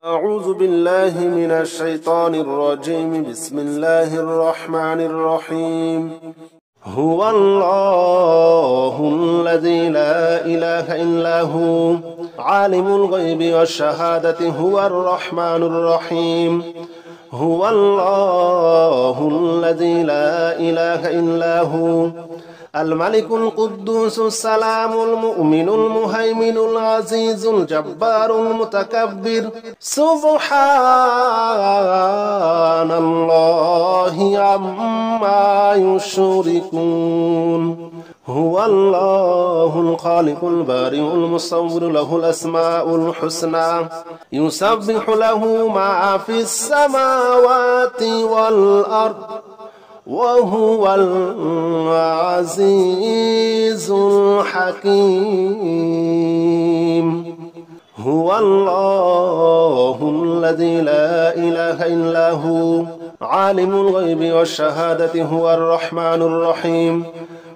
أعوذ بالله من الشيطان الرجيم. بسم الله الرحمن الرحيم. هو الله الذي لا إله إلا هو عالم الغيب والشهادة هو الرحمن الرحيم. هو الله الذي لا إله إلا هو الملك القدوس السلام المؤمن المهيمن العزيز الجبار المتكبر. سبحان الله عما يشركون. هو الله الخالق البارئ المصور له الأسماء الحسنى يسبح له ما في السماوات والأرض وهو العزيز الحكيم. هو الله الذي لا إله إلا هو عالم الغيب والشهادة هو الرحمن الرحيم.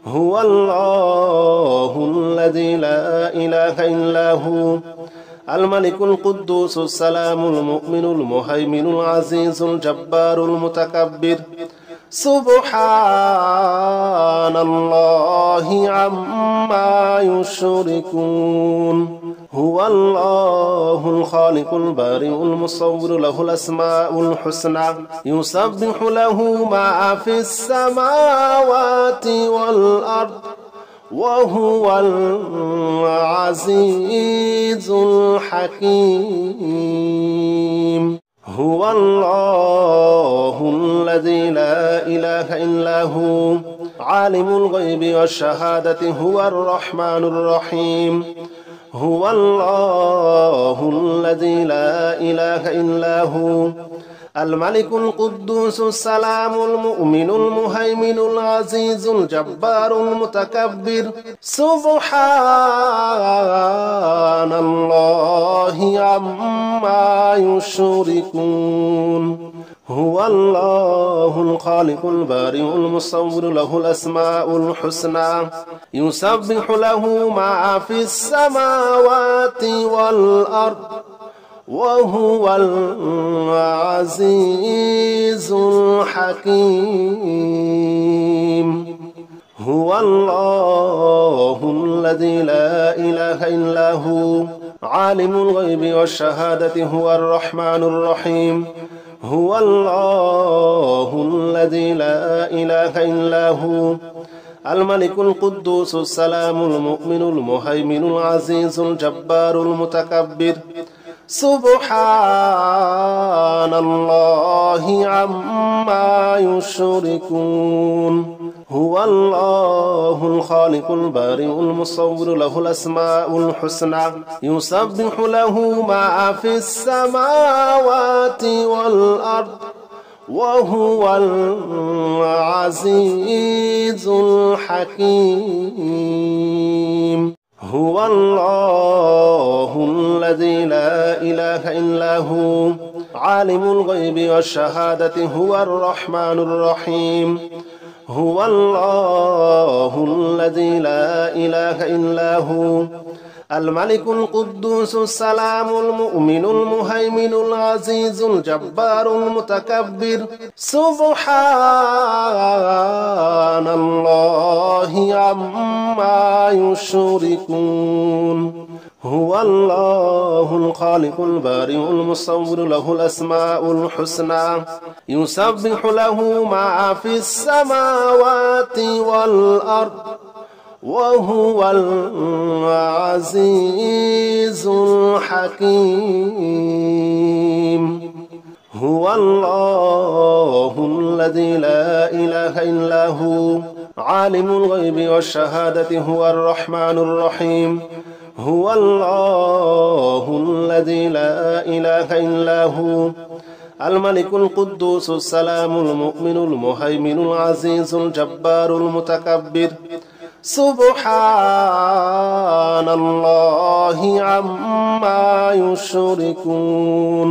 هو الله الذي لا إله إلا هو الملك القدوس السلام المؤمن المهيمن العزيز الجبار المتكبر. سبحان الله عما يشركون. هو الله الخالق البارئ المصور له الأسماء الحسنى يسبح له ما في السماوات والأرض وهو العزيز الحكيم. هو الله الذي لا إله إلا هو عالم الغيب والشهادة هو الرحمن الرحيم. هو الله الذي لا إله إلا هو الملك القدوس السلام المؤمن المهيمن العزيز الجبار المتكبر. سبحان الله عما يشركون. هو الله الخالق البارئ المصور له الأسماء الحسنى يسبح له ما في السماوات والأرض وهو العزيز الحكيم. هو الله الذي لا إله إلا هو عالم الغيب والشهادة هو الرحمن الرحيم. هو الله الذي لا إله إلا هو الملك القدوس السلام المؤمن المهيمن العزيز الجبار المتكبر. سبحان الله عما يشركون. هو الله الخالق البارئ المصور له الأسماء الحسنى يسبح له ما في السماوات والأرض وهو العزيز الحكيم. هو الله الذي لا إله إلا هو عالم الغيب والشهادة هو الرحمن الرحيم. هو الله الذي لا إله إلا هو الملك القدوس السلام المؤمن المهيمن العزيز الجبار المتكبر. سبحان الله عما يشركون. هو الله الخالق البارئ المصور له الأسماء الحسنى يسبح له ما في السماوات والأرض وهو العزيز الحكيم. هو الله الذي لا إله إلا هو عالم الغيب والشهادة هو الرحمن الرحيم. هو الله الذي لا إله إلا هو الملك القدوس السلام المؤمن المهيمن العزيز الجبار المتكبر. سبحان الله عما يشركون.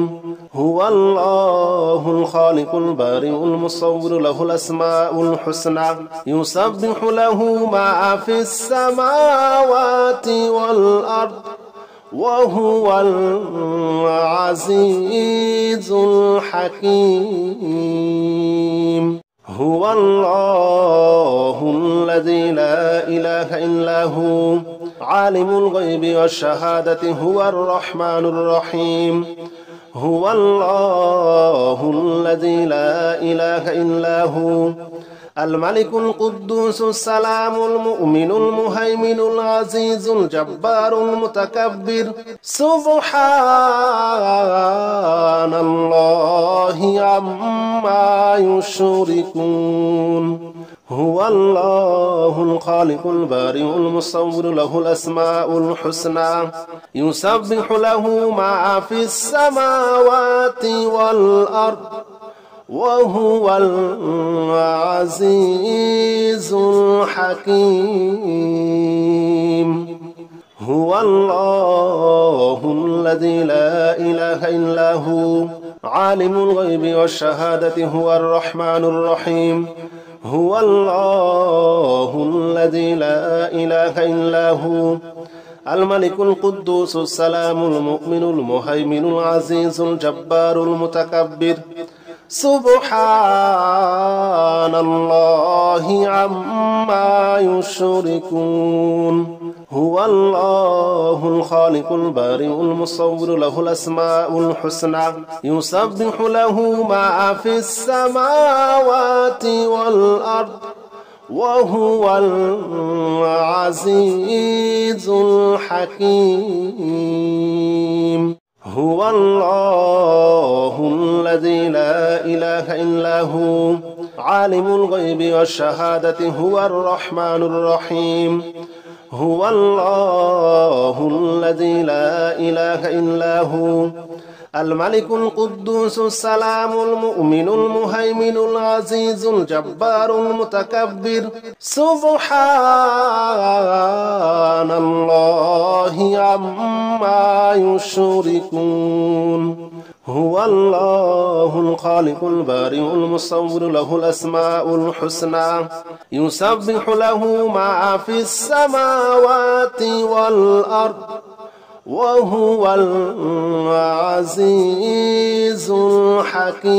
هو الله الخالق البارئ المصور له الأسماء الحسنى يسبح له ما في السماوات والأرض وهو العزيز الحكيم. هو الله الذي لا إله إلا هو عالم الغيب والشهادة هو الرحمن الرحيم. هو الله الذي لا إله إلا هو الملك القدوس السلام المؤمن المهيمن العزيز الجبار المتكبر. سبحان الله عما يشركون. هو الله الخالق البارئ المصور له الأسماء الحسنى يسبح له ما في السماوات والأرض وهو العزيز الحكيم. هو الله الذي لا إله إلا هو عالم الغيب والشهادة هو الرحمن الرحيم. هو الله الذي لا إله إلا هو الملك القدوس السلام المؤمن المهيمن العزيز الجبار المتكبر. سبحان الله عما يشركون. هو الله الخالق البارئ المصور له الأسماء الحسنى يسبح له ما في السماوات والأرض وهو العزيز الحكيم. هو الله الذي لا إله إلا هو عالم الغيب والشهادة هو الرحمن الرحيم. هو الله الذي لا إله إلا هو الملك القدوس السلام المؤمن المهيمن العزيز الجبار المتكبر. سبحان الله عما يشركون. هو الله الخالق البارئ المصور له الأسماء الحسنى يسبح له ما في السماوات والأرض وهو العزيز الحكيم.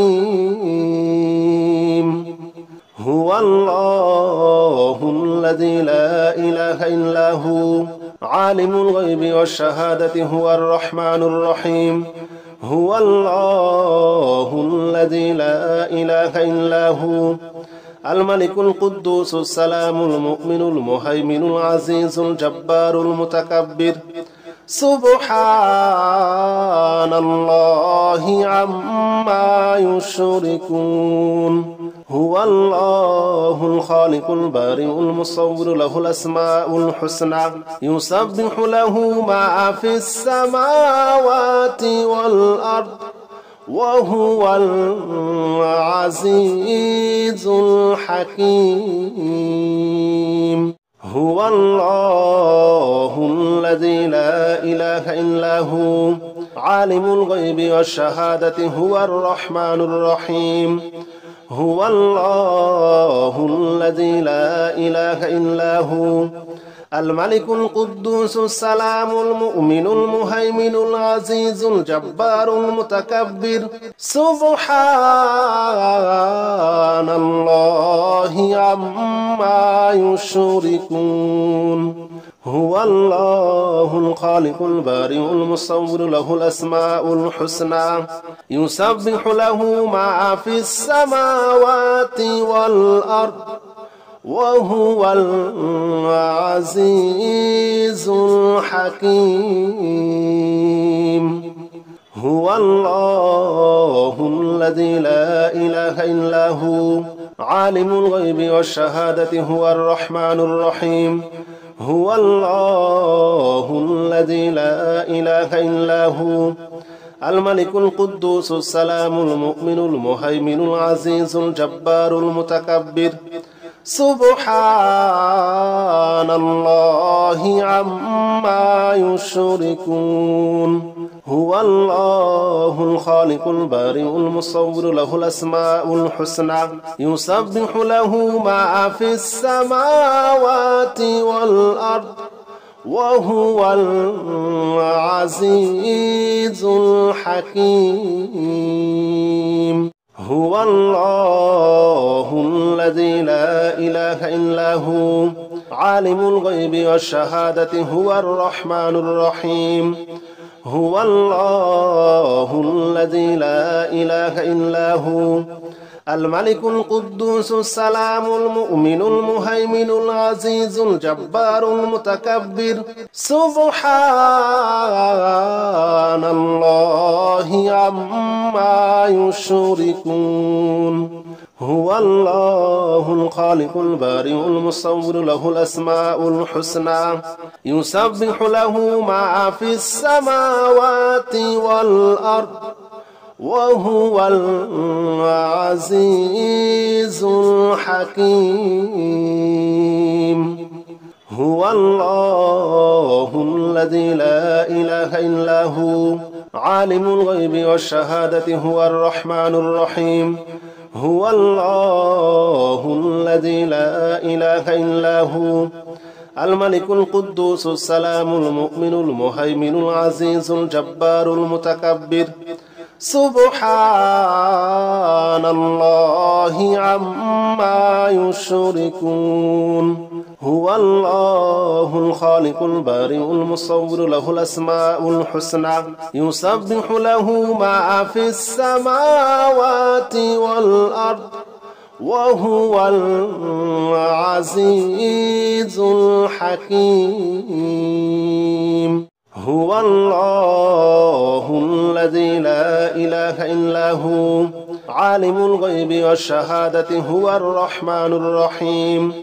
هو الله الذي لا إله إلا هو عالم الغيب والشهادة هو الرحمن الرحيم. هو الله الذي لا إله إلا هو الملك القدوس السلام المؤمن المهيمن العزيز الجبار المتكبر. سبحان الله عما يشركون. هو الله الخالق البارئ المصور له الأسماء الحسنى يسبح له ما في السماوات والأرض وهو العزيز الحكيم. هو الله الذي لا إله إلا هو عالم الغيب والشهادة هو الرحمن الرحيم. هو الله الذي لا إله إلا هو الملك القدوس السلام المؤمن المهيمن العزيز الجبار المتكبر. سبحان الله عما يشركون. هو الله الخالق البارئ المصور له الأسماء الحسنى يسبح له ما في السماوات والأرض وهو العزيز الحكيم. هو الله الذي لا إله إلا هو عالم الغيب والشهادة هو الرحمن الرحيم. هو الله الذي لا إله إلا هو الملك القدوس السلام المؤمن المهيمن العزيز الجبار المتكبر. سبحان الله عما يشركون. هو الله الخالق البارئ المصور له الأسماء الحسنى يسبح له ما في السماوات والأرض وهو العزيز الحكيم. هو الله الذي لا إله إلا هو عالم الغيب والشهادة هو الرحمن الرحيم. هو الله الذي لا إله إلا هو الملك القدوس السلام المؤمن المهيمن العزيز الجبار المتكبر. سبحان الله عما يشركون. هو الله الخالق البارئ المصور له الأسماء الحسنى يسبح له ما في السماوات والأرض وهو العزيز الحكيم. هو الله الذي لا إله إلا هو عالم الغيب والشهادة هو الرحمن الرحيم. هو الله الذي لا إله إلا هو الملك القدوس السلام المؤمن المهيمن العزيز الجبار المتكبر. سبحان الله عما يشركون. هو الله الخالق البارئ المصور له الأسماء الحسنى يسبح له ما في السماوات والأرض وهو العزيز الحكيم. هو الله الذي لا إله إلا هو عالم الغيب والشهادة هو الرحمن الرحيم.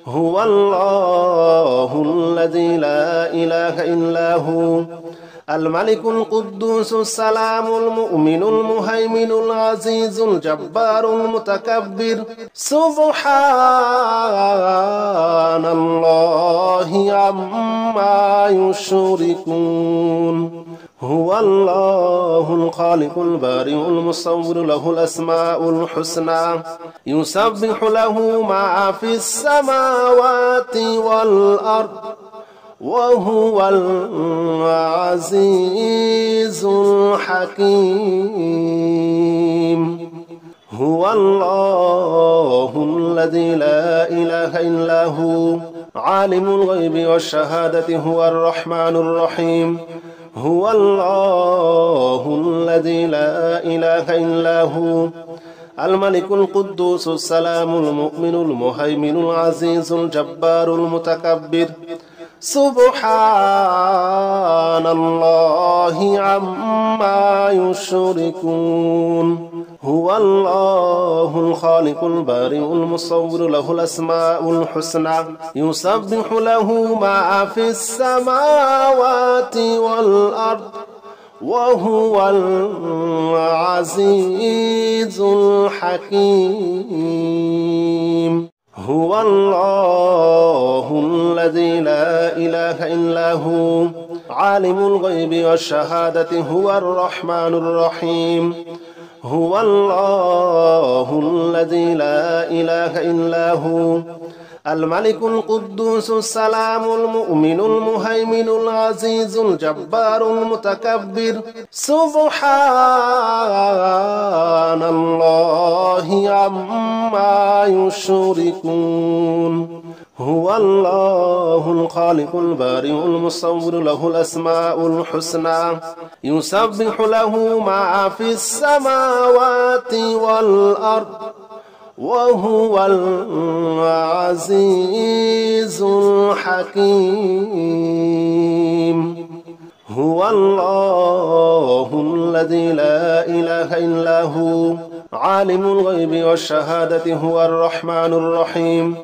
هو الله الذي لا إله إلا هو الملك القدوس السلام المؤمن المهيمن العزيز الجبار المتكبر. سبحان الله عما يشركون. هو الله الخالق البارئ المصور له الأسماء الحسنى يسبح له ما في السماوات والأرض وهو العزيز الحكيم. هو الله الذي لا إله إلا هو عالم الغيب والشهادة هو الرحمن الرحيم. هو الله الذي لا إله إلا هو الملك القدوس السلام المؤمن المهيمن العزيز الجبار المتكبر. سبحان الله عما يشركون. هو الله الخالق البارئ المصور له الأسماء الحسنى يسبح له ما في السماوات والأرض وهو العزيز الحكيم. هو الله الذي لا إله إلا هو عالم الغيب والشهادة هو الرحمن الرحيم. هو الله الذي لا إله إلا هو الملك القدوس السلام المؤمن المهيمن العزيز الجبار المتكبر. سبحان الله عما يشركون. هو الله الخالق البارئ المصور له الأسماء الحسنى يسبح له ما في السماوات والأرض وهو العزيز الحكيم. هو الله الذي لا إله إلا هو عالم الغيب والشهادة هو الرحمن الرحيم.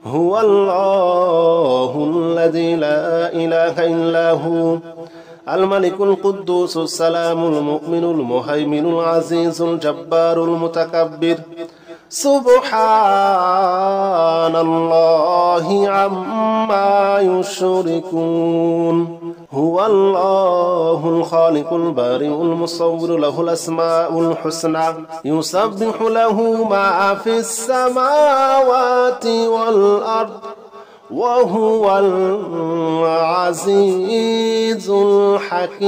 هو الله الذي لا إله إلا هو الملك القدوس السلام المؤمن المهيمن العزيز الجبار المتكبر. سبحان الله عما يشركون. هو الله الخالق البارئ المصور له الأسماء الحسنى يسبح له ما في السماوات والأرض وهو العزيز الحكيم.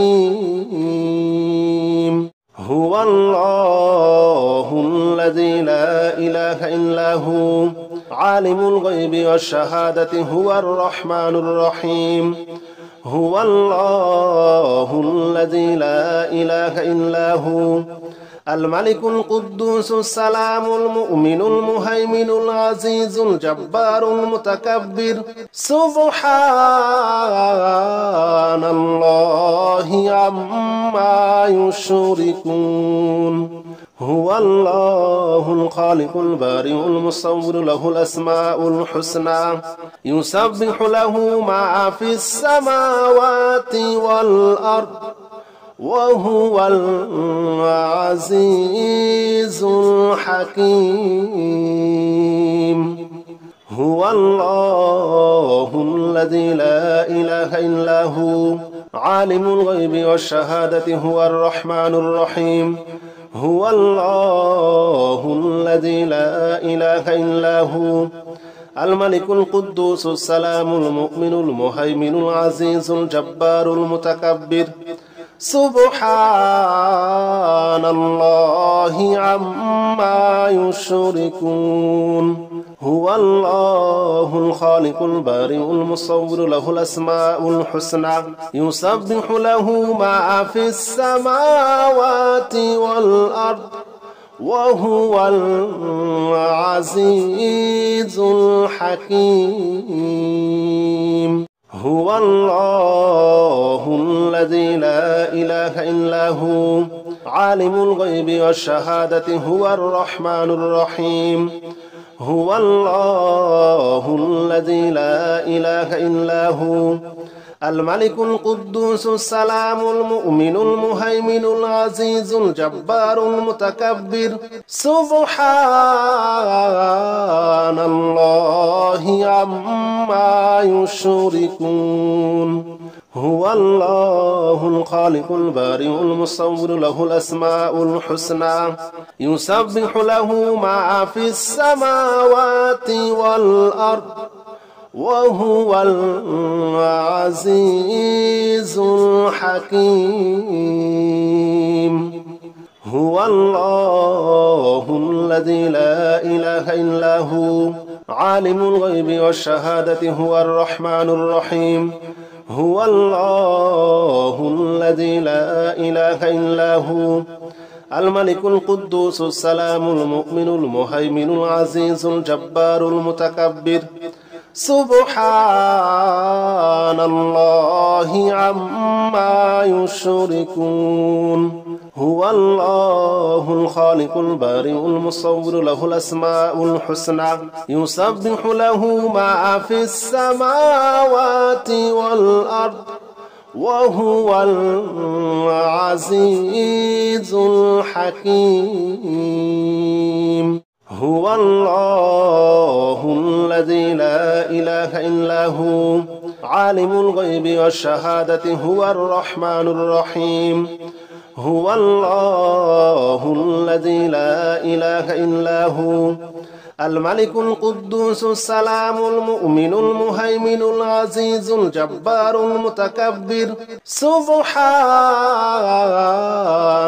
هو الله الذي لا إله إلا هو عالم الغيب والشهادة هو الرحمن الرحيم. هو الله الذي لا إله إلا هو الملك القدوس السلام المؤمن المهيمن العزيز الجبار المتكبر. سبحان الله عما يشركون. هو الله الخالق البارئ المصور له الأسماء الحسنى يسبح له ما في السماوات والأرض وهو العزيز الحكيم. هو الله الذي لا إله إلا هو عالم الغيب والشهادة هو الرحمن الرحيم. هو الله الذي لا إله إلا هو الملك القدوس السلام المؤمن المهيمن العزيز الجبار المتكبر. سبحان الله عما يشركون. هو الله الخالق البارئ المصور له الأسماء الحسنى يسبح له ما في السماوات والأرض وهو العزيز الحكيم. هو الله الذي لا إله إلا هو عالم الغيب والشهادة هو الرحمن الرحيم. هو الله الذي لا إله إلا هو الملك القدوس السلام المؤمن المهيمن العزيز الجبار المتكبر. سبحان الله عما يشركون. هو الله الخالق البارئ المصور له الأسماء الحسنى يسبح له ما في السماوات والأرض وهو العزيز الحكيم. هو الله الذي لا إله إلا هو عالم الغيب والشهادة هو الرحمن الرحيم. هو الله الذي لا إله إلا هو الملك القدوس السلام المؤمن المهيمن العزيز الجبار المتكبر. سبحان الله عما يشركون. هو الله الخالق البارئ المصور له الأسماء الحسنى يسبح له ما في السماوات والأرض وهو العزيز الحكيم. هو الله الذي لا إله إلا هو عالم الغيب والشهادة هو الرحمن الرحيم. هو الله الذي لا إله إلا هو الملك القدوس السلام المؤمن المهيمن العزيز الجبار المتكبر. سبحان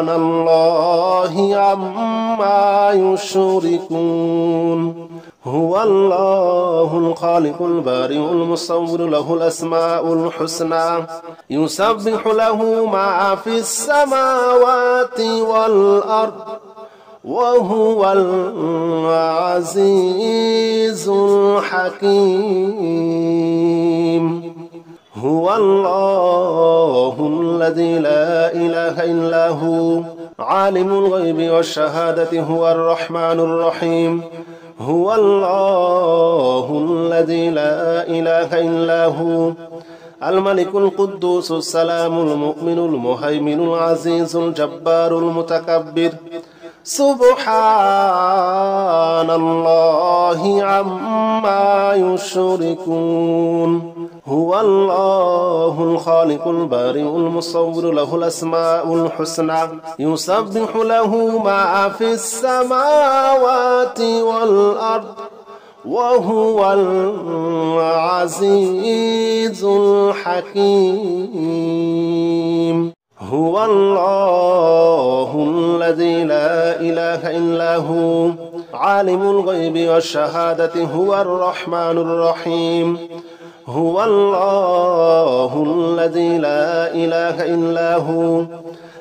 الله عما يشركون. هو الله الخالق البارئ المصور له الأسماء الحسنى يسبح له ما في السماوات والأرض وهو العزيز الحكيم. هو الله الذي لا إله إلا هو عالم الغيب والشهادة هو الرحمن الرحيم. هو الله الذي لا إله إلا هو الملك القدوس السلام المؤمن المهيمن العزيز الجبار المتكبر. سبحان الله عما يشركون. هو الله الخالق البارئ المصور له الأسماء الحسنى يسبح له ما في السماوات والأرض وهو العزيز الحكيم. هو الله الذي لا إله إلا هو عالم الغيب والشهادة هو الرحمن الرحيم. هو الله الذي لا إله إلا هو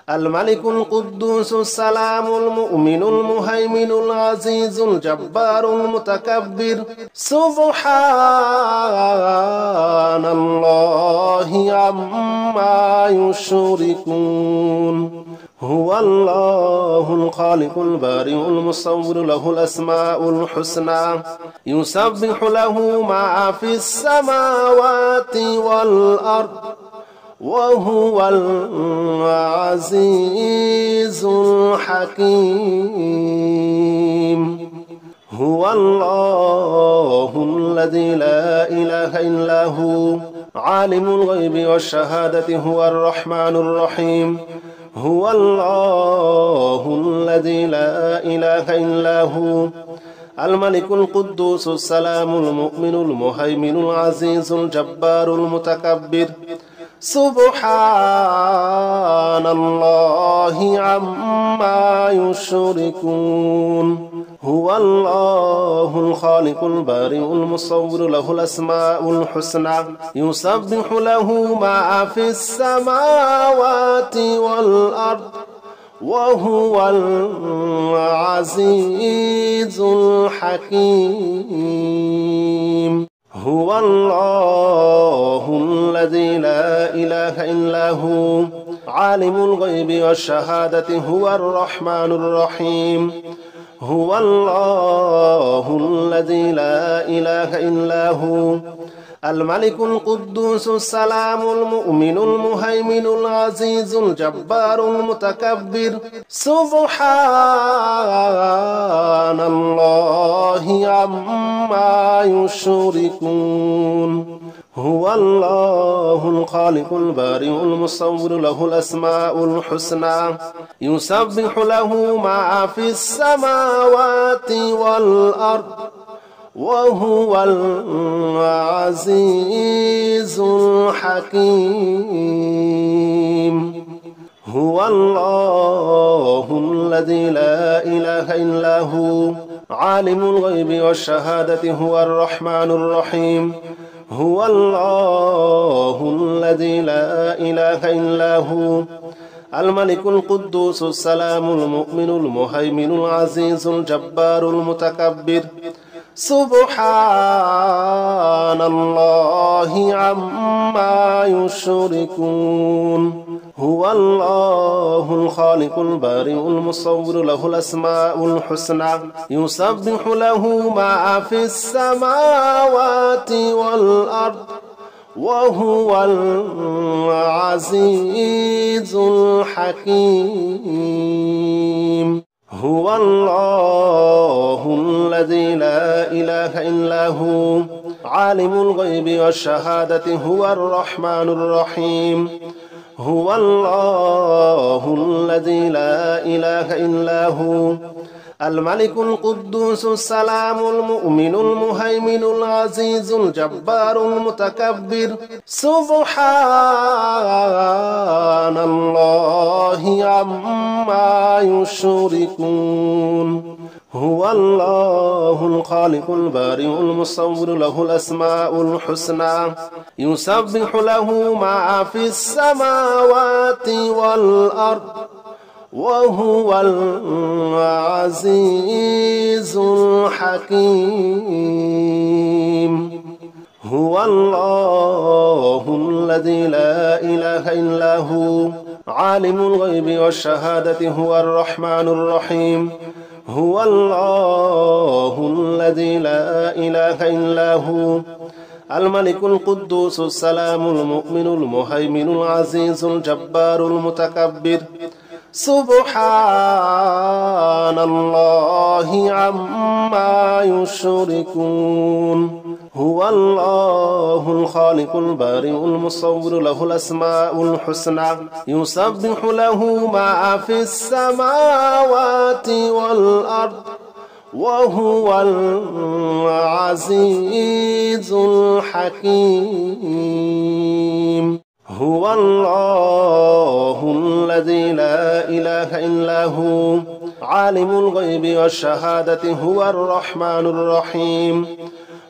الملك القدوس السلام المؤمن المهيمن العزيز الجبار المتكبر. سبحان الله عما يشركون. هو الله الخالق البارئ المصور له الأسماء الحسنى يسبح له ما في السماوات والأرض وهو العزيز الحكيم. هو الله الذي لا إله إلا هو عالم الغيب والشهادة هو الرحمن الرحيم. هو الله الذي لا إله إلا هو الملك القدوس السلام المؤمن المهيمن العزيز الجبار المتكبر. سبحان الله عما يشركون. هو الله الخالق البارئ المصور له الأسماء الحسنى يسبح له ما في السماوات والأرض وهو العزيز الحكيم. هو الله الذي لا إله إلا هو عالم الغيب والشهادة هو الرحمن الرحيم. هو الله الذي لا إله إلا هو الملك القدوس السلام المؤمن المهيمن العزيز الجبار المتكبر. سبحان الله عما يشركون. هو الله الخالق البارئ المصور له الأسماء الحسنى يسبح له ما في السماوات والأرض وهو العزيز الحكيم. هو الله الذي لا إله إلا هو عالم الغيب والشهادة هو الرحمن الرحيم. هو الله الذي لا إله إلا هو الملك القدوس السلام المؤمن المهيمن العزيز الجبار المتكبر. سبحان الله عما يشركون. هو الله الخالق البارئ المصور له الأسماء الحسنى يسبح له ما في السماوات والأرض وهو العزيز الحكيم. هو الله الذي لا إله إلا هو عالم الغيب والشهادة هو الرحمن الرحيم. هو الله الذي لا إله إلا هو الملك القدوس السلام المؤمن المهيمن العزيز الجبار المتكبر. سبحان الله عما يشركون. هو الله الخالق البارئ المصور له الأسماء الحسنى يسبح له ما في السماوات والأرض وهو العزيز الحكيم. هو الله الذي لا إله إلا هو عالم الغيب والشهادة هو الرحمن الرحيم. هو الله الذي لا إله إلا هو الملك القدوس السلام المؤمن المهيمن العزيز الجبار المتكبر. سبحان الله عما يشركون. هو الله الخالق البارئ المصور له الأسماء الحسنى يسبح له ما في السماوات والأرض وهو العزيز الحكيم. هو الله الذي لا إله إلا هو عالم الغيب والشهادة هو الرحمن الرحيم.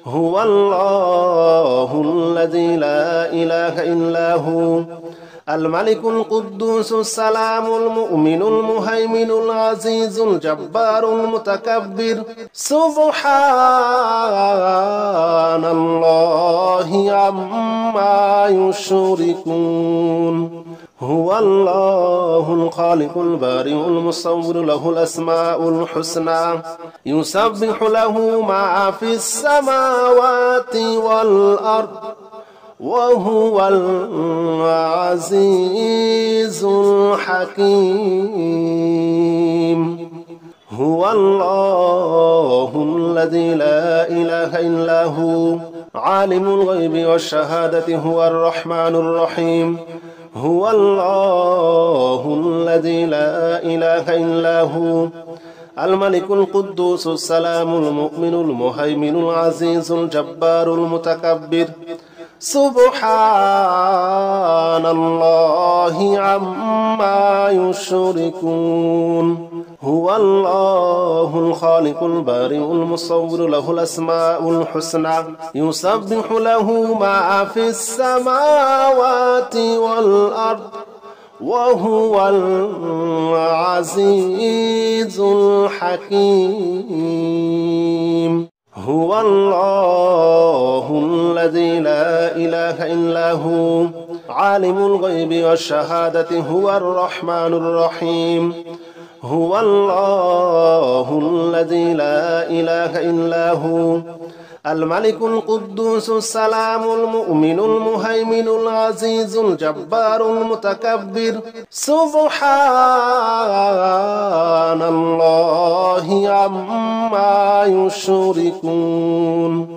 هو الله الذي لا إله إلا هو الملك القدوس السلام المؤمن المهيمن العزيز الجبار المتكبر. سبحان الله عما يشركون. هو الله الخالق البارئ المصور له الأسماء الحسنى يسبح له ما في السماوات والأرض وهو العزيز الحكيم. هو الله الذي لا إله إلا هو عالم الغيب والشهادة هو الرحمن الرحيم. هو الله الذي لا إله إلا هو الملك القدوس السلام المؤمن المهيمن العزيز الجبار المتكبر. سبحان الله عما يشركون. هو الله الخالق البارئ المصور له الأسماء الحسنى يسبح له ما في السماوات والأرض وهو العزيز الحكيم. هو الله الذي لا إله إلا هو عالم الغيب والشهادة هو الرحمن الرحيم. هو الله الذي لا إله إلا هو الملك القدوس السلام المؤمن المهيمن العزيز الجبار المتكبر. سبحان الله عما يشركون.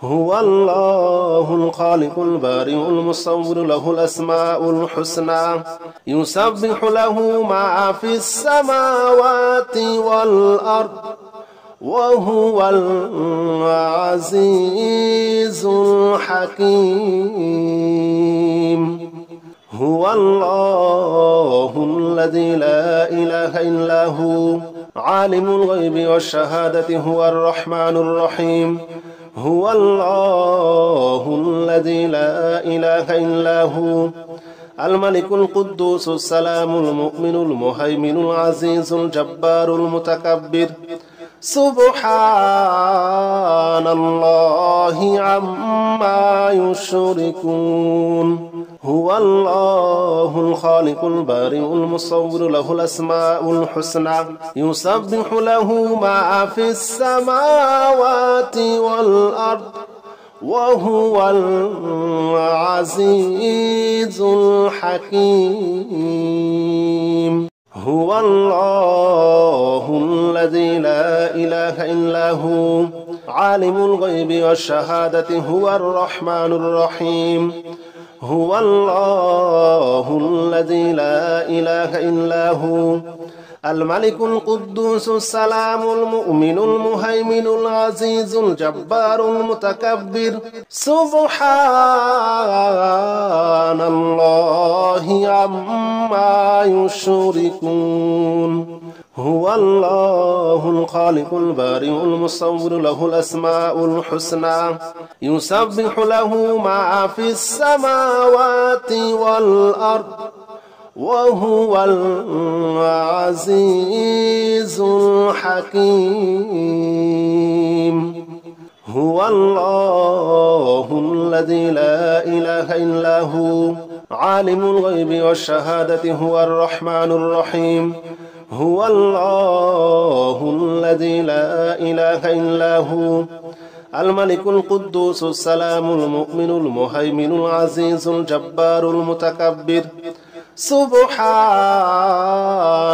هو الله الخالق البارئ المصور له الأسماء الحسنى يسبح له ما في السماوات والأرض وهو العزيز الحكيم. هو الله الذي لا إله إلا هو عالم الغيب والشهادة هو الرحمن الرحيم. هو الله الذي لا إله إلا هو الملك القدوس السلام المؤمن المهيمن العزيز الجبار المتكبر. سبحان الله عما يشركون. هو الله الخالق البارئ المصور له الأسماء الحسنى يسبح له ما في السماوات والأرض وهو العزيز الحكيم. هو الله الذي لا إله إلا هو عالم الغيب والشهادة هو الرحمن الرحيم. هو الله الذي لا إله إلا هو الملك القدوس السلام المؤمن المهيمن العزيز الجبار المتكبر. سبحان الله عما يشركون. هو الله الخالق البارئ المصور له الأسماء الحسنى يسبح له ما في السماوات والأرض وهو العزيز الحكيم. هو الله الذي لا إله إلا هو عالم الغيب والشهادة هو الرحمن الرحيم. هو الله الذي لا إله إلا هو الملك القدوس السلام المؤمن المهيمن العزيز الجبار المتكبر. سبحان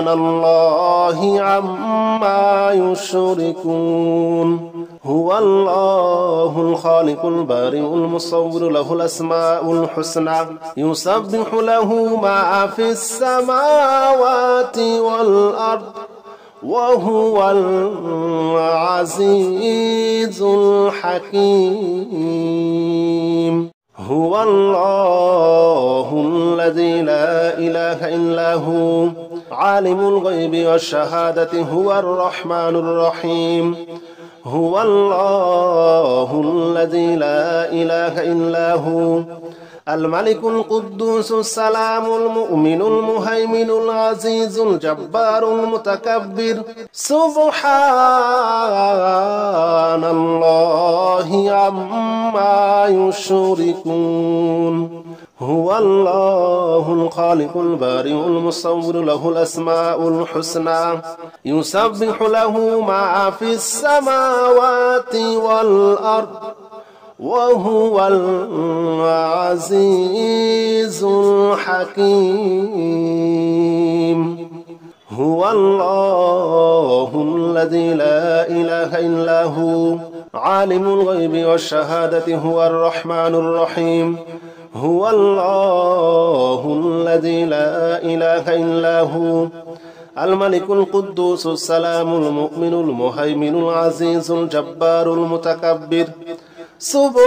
الله عما يشركون. هو الله الخالق البارئ المصور له الأسماء الحسنى يسبح له ما في السماوات والأرض وهو العزيز الحكيم. هو الله الذي لا إله إلا هو عالم الغيب والشهادة هو الرحمن الرحيم. هو الله الذي لا إله إلا هو الملك القدوس السلام المؤمن المهيمن العزيز الجبار المتكبر. سبحان الله عما يشركون. هو الله الخالق البارئ المصور له الأسماء الحسنى يسبح له ما في السماوات والأرض وهو العزيز الحكيم. هو الله الذي لا إله إلا هو عالم الغيب والشهادة هو الرحمن الرحيم. هو الله الذي لا إله إلا هو الملك القدوس السلام المؤمن المهيمن العزيز الجبار المتكبر. سبحان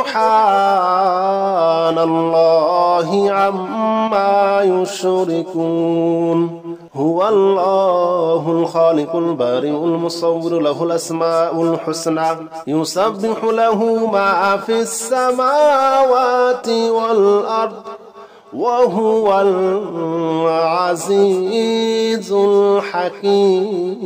الله عما يشركون. هو الله الخالق البارئ المصور له الأسماء الحسنى يسبح له ما في السماوات والأرض وهو العزيز الحكيم.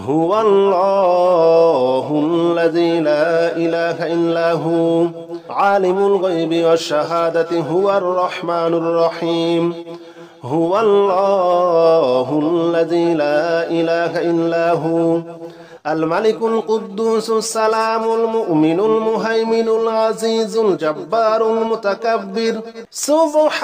هو الله الذي لا إله إلا هو عالم الغيب والشهادة هو الرحمن الرحيم. هو الله الذي لا إله إلا هو الملك القدوس السلام المؤمن المهيمن العزيز الجبار المتكبر. سبحان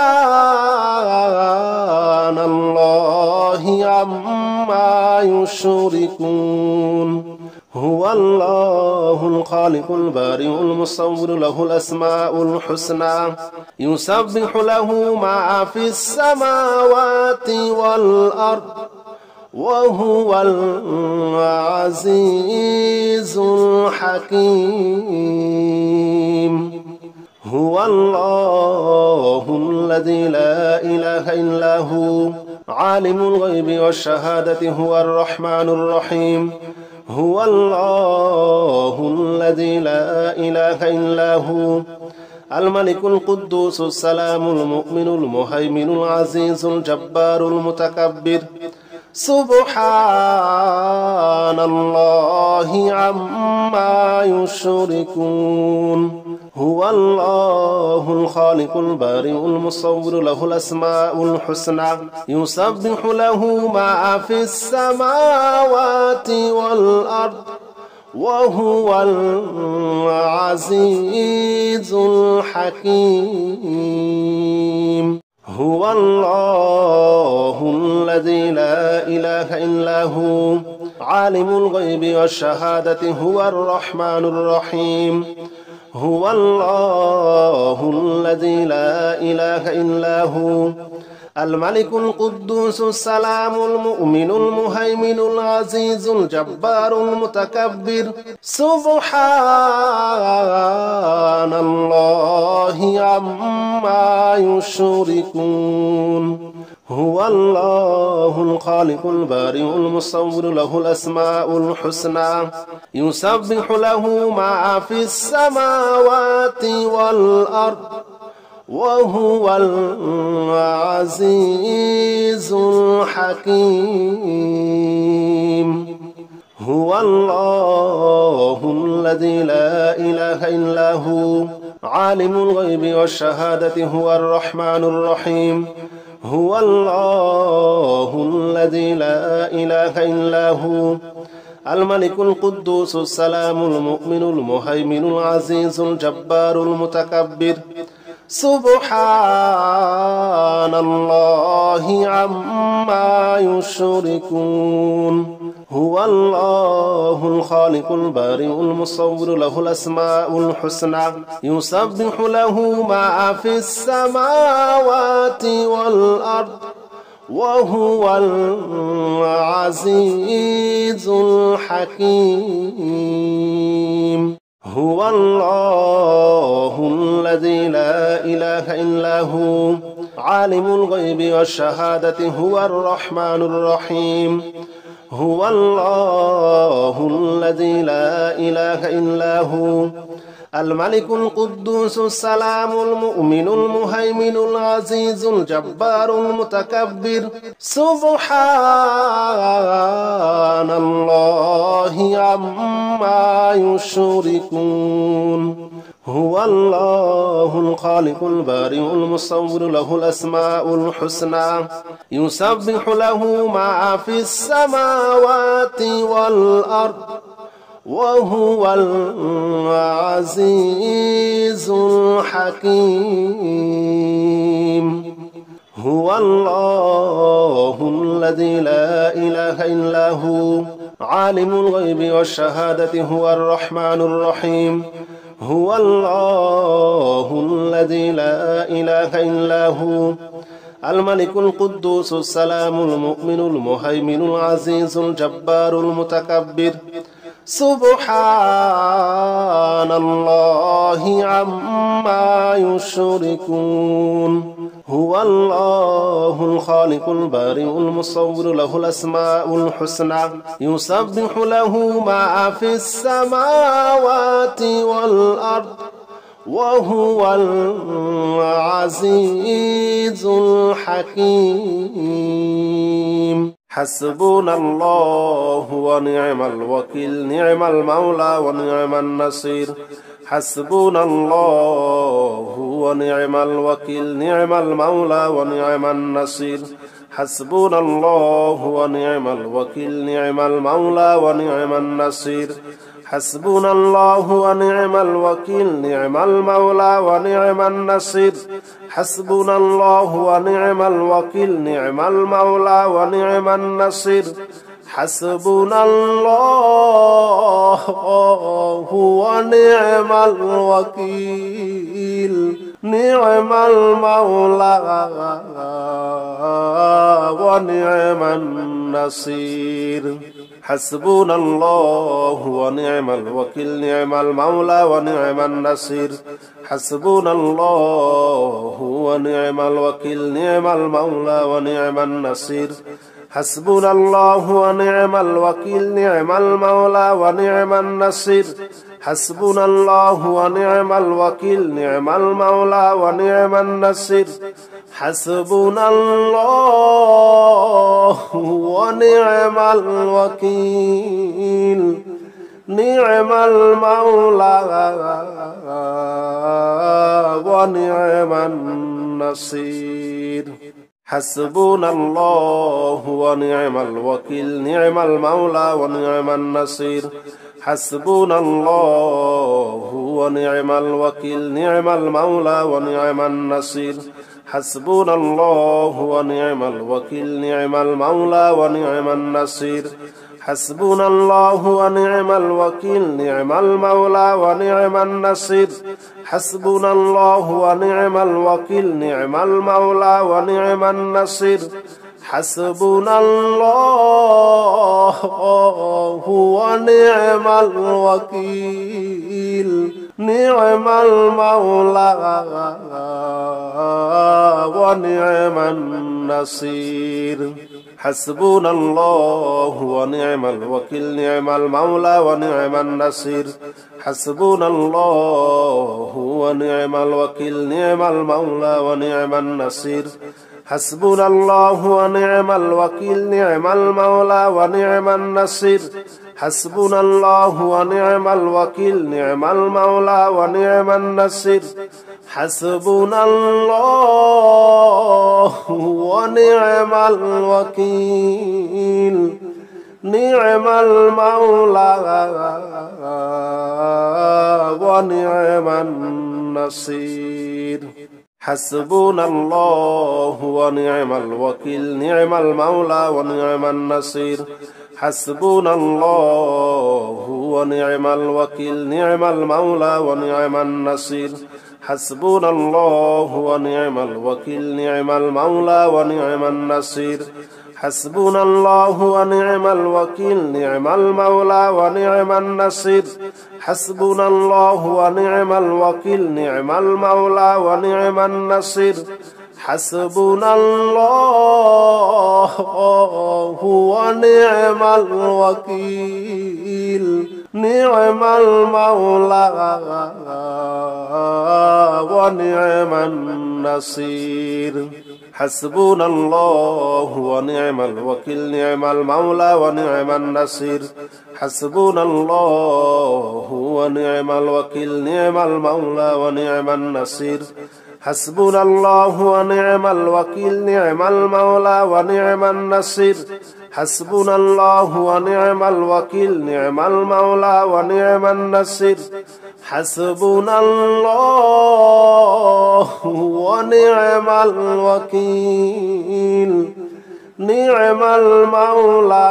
الله عما يشركون. هو الله الخالق البارئ المصور له الأسماء الحسنى يسبح له ما في السماوات والأرض وهو العزيز الحكيم. هو الله الذي لا إله إلا هو عالم الغيب والشهادة هو الرحمن الرحيم. هو الله الذي لا إله إلا هو الملك القدوس السلام المؤمن المهيمن العزيز الجبار المتكبر. سبحان الله عما يشركون. هو الله الخالق البارئ المصور له الأسماء الحسنى يسبح له ما في السماوات والأرض وهو العزيز الحكيم. هو الله الذي لا إله إلا هو عالم الغيب والشهادة هو الرحمن الرحيم. هو الله الذي لا إله إلا هو الملك القدوس السلام المؤمن المهيمن العزيز الجبار المتكبر. سبحان الله عما يشركون. هو الله الخالق البارئ المصور له الأسماء الحسنى يسبح له ما في السماوات والأرض وهو العزيز الحكيم. هو الله الذي لا إله إلا هو عالم الغيب والشهادة هو الرحمن الرحيم. هو الله الذي لا إله إلا هو الملك القدوس السلام المؤمن المهيمن العزيز الجبار المتكبر. سبحان الله عما يشركون. هو الله الخالق البارئ المصور له الأسماء الحسنى يسبح له ما في السماوات والأرض وهو العزيز الحكيم. هو الله الذي لا إله إلا هو عالم الغيب والشهادة هو الرحمن الرحيم. هو الله الذي لا إله إلا هو الملك القدوس السلام المؤمن المهيمن العزيز الجبار المتكبر. سبحان الله عما يشركون. هو الله الخالق البارئ المصور له الأسماء الحسنى يسبح له ما في السماوات والأرض وهو العزيز الحكيم. هو الله الذي لا إله إلا هو عالم الغيب والشهادة هو الرحمن الرحيم. هو الله الذي لا إله إلا هو الملك القدوس السلام المؤمن المهيمن العزيز الجبار المتكبر. سبحان الله عما يشركون. هو الله الخالق البارئ المصور له الأسماء الحسنى يسبح له ما في السماوات والأرض وهو العزيز الحكيم. حسبنا الله ونعم الوكيل نعم المولى ونعم النصير. حسبنا الله ونعم الوكيل نعم المولى ونعم النصير. حسبنا الله ونعم الوكيل نعم المولى ونعم النصير. حسبنا الله ونعم الوكيل نعم المولى ونعم النصير. حسبنا الله ونعم الوكيل نعم المولى ونعم النصير. حسبنا الله ونعم الوكيل نعم المولى ونعم النصير. حسبنا الله ونعم الوكيل نعم المولى ونعم النصير. حسبنا الله ونعم الوكيل نعم المولى ونعم النصير. حسبنا الله ونعم الوكيل نعم المولى ونعم النصير. حسبنا الله ونعم الوكيل نعم المولى ونعم النصير. حسبنا الله ونعم الوكيل نعم المولى ونعم النصير. حسبنا الله ونعم الوكيل نعم المولى ونعم النصير. حسبنا الله ونعم الوكيل نعم المولى ونعم النصير. حسبنا الله ونعم الوكيل نعم المولى ونعم النصير. حسبنا الله ونعم الوكيل نعم المولى ونعم النصير. حسبنا الله ونعم الوكيل نعم المولى ونعم النصير. حسبنا الله ونعم الوكيل نعم المولى ونعم النصير. حسبنا الله ونعم الوكيل نعم المولى ونعم النصير. حسبنا الله ونعم الوكيل نعم المولى ونعم النصير. حسبنا الله ونعم الوكيل نعم المولى ونعم النصير. حسبنا الله ونعم الوكيل نعم المولى ونعم النصير. حسبنا الله ونعم الوكيل نعم المولى ونعم النصير. حسبنا الله ونعم الوكيل نعم المولى ونعم النصير. حسبنا الله ونعم الوكيل نعم المولى ونعم النصير. حسبنا الله ونعم الوكيل نعم المولى ونعم النصير حسبنا الله ونعم الوكيل نعم المولى ونعم النصير حسبنا الله ونعم الوكيل نعم المولى ونعم النصير حسبنا الله ونعم الوكيل نعم المولى ونعم النصير حسبنا الله ونعم الوكيل نعم المولى ونعم النصير حسبنا الله ونعم الوكيل نعم المولى ونعم النصير حسبنا الله ونعم الوكيل نعم المولى ونعم النصير حسبنا الله ونعم الوكيل نعم المولى ونعم النصير حسبنا الله ونعم الوكيل نعم المولى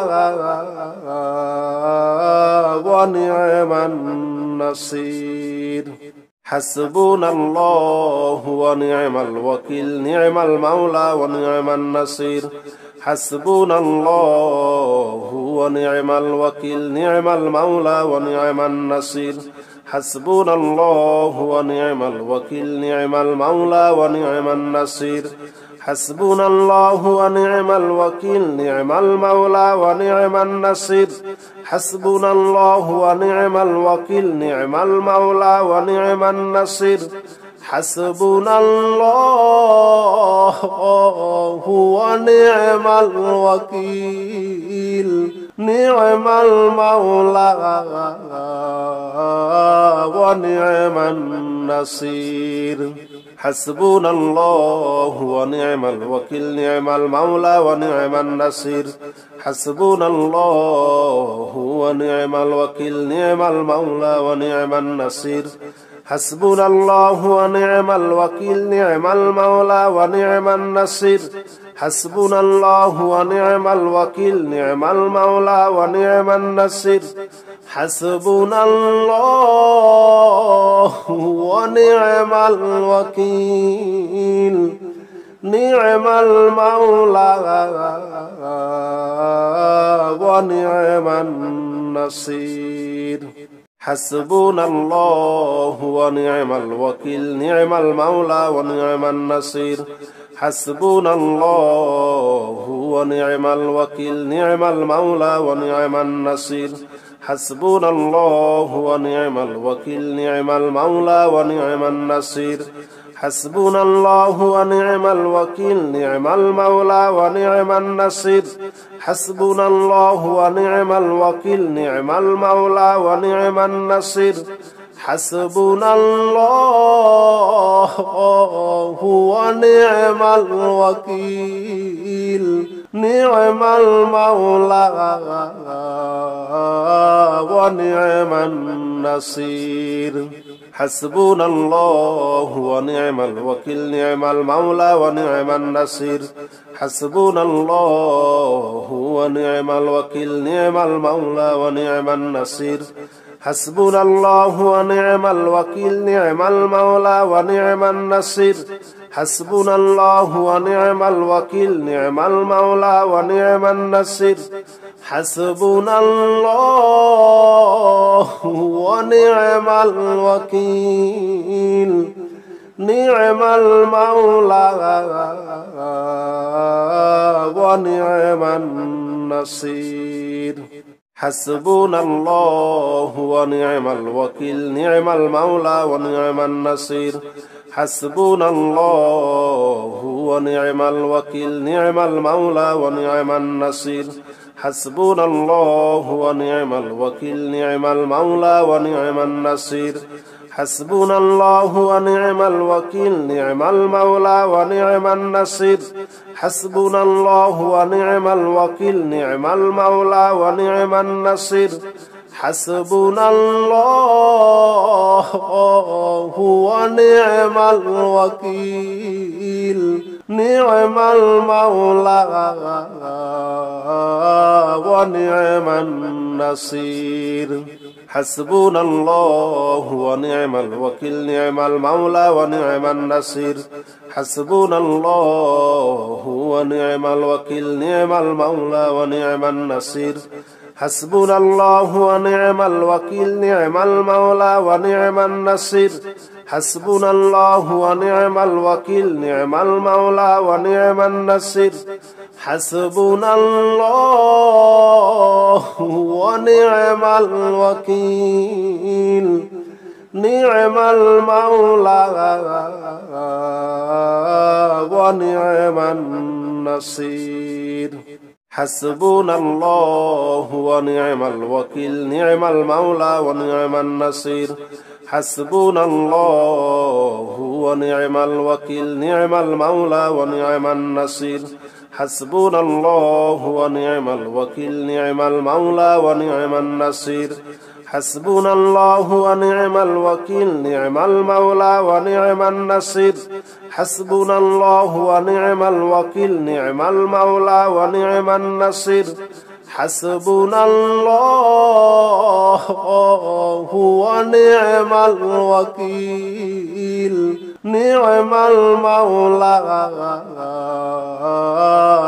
ونعم النصير حسبنا الله ونعم الوكيل نعم المولى ونعم النصير حسبنا الله ونعم الوكيل نعم المولى ونعم النصير حسبنا الله ونعم الوكيل نعم المولى ونعم النصير حسبنا الله ونعم الوكيل نعم المولى ونعم النصير حسبنا الله ونعم الوكيل نعم المولى ونعم النصير حسبنا الله ونعم الوكيل نعم المولى ونعم النصير حسبنا الله ونعم الوكيل نعم المولى ونعم النصير حسبنا الله ونعم الوكيل نعم المولى ونعم النصير حسبنا الله ونعم الوكيل نعم المولى ونعم النصير حسبنا الله ونعم الوكيل نعم المولى ونعم النصير حسبنا الله ونعم الوكيل نعم المولى ونعم النصير حسبنا الله ونعم الوكيل نعم المولى ونعم النصير حسبنا الله ونعم الوكيل نعم المولى ونعم النصير حسبنا الله ونعم الوكيل نعم المولى ونعم النصير حسبنا الله ونعم الوكيل نعم المولى ونعم النصير حسبنا الله ونعم الوكيل نعم المولى ونعم النصير حسبنا الله ونعم الوكيل نعم المولى ونعم النصير حسبنا الله ونعم الوكيل نعم المولى ونعم النصير حسبنا الله ونعم الوكيل نعم المولى ونعم النصير حسبنا الله ونعم الوكيل نعم المولى ونعم النصير حسبنا الله ونعم الوكيل نعم المولى ونعم النصير حسبنا الله ونعم الوكيل نعم المولى ونعم النصير حسبنا الله ونعم الوكيل نعم المولى ونعم النصير حسبنا الله ونعم الوكيل نعم المولى ونعم النصير حسبنا الله ونعم الوكيل نعم المولى ونعم النصير حسبنا الله ونعم الوكيل نعم المولى ونعم النصير حسبنا الله ونعم الوكيل نعم المولى ونعم النصير حسبنا الله ونعم الوكيل نعم المولى ونعم النصير حسبنا الله ونعم الوكيل نعم المولى ونعم النصير حسبنا الله ونعم الوكيل نعم المولى ونعم النصير حسبنا الله ونعم الوكيل نعم المولى ونعم النصير حسبنا الله ونعم الوكيل نعم المولى ونعم النصير حسبنا الله ونعم الوكيل نعم المولى ونعم النصير حسبنا الله ونعم الوكيل نعم المولى ونعم النصير حسبنا الله ونعم الوكيل نعم المولى ونعم النصير حسبنا الله ونعم الوكيل نعم المولى ونعم النصير حسبنا الله ونعم الوكيل نعم المولى ونعم النصير حسبنا الله ونعم الوكيل نعم المولى ونعم النصير حسبنا الله ونعم الوكيل نعم المولى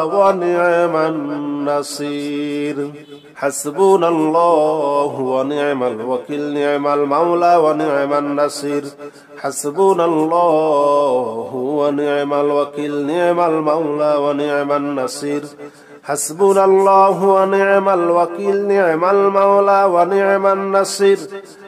ونعم النصير حسبنا الله ونعم الوكيل نعم المولى ونعم النصير حسبنا الله ونعم الوكيل نعم المولى ونعم النصير حسبنا الله ونعم الوكيل نعم المولى ونعم النصير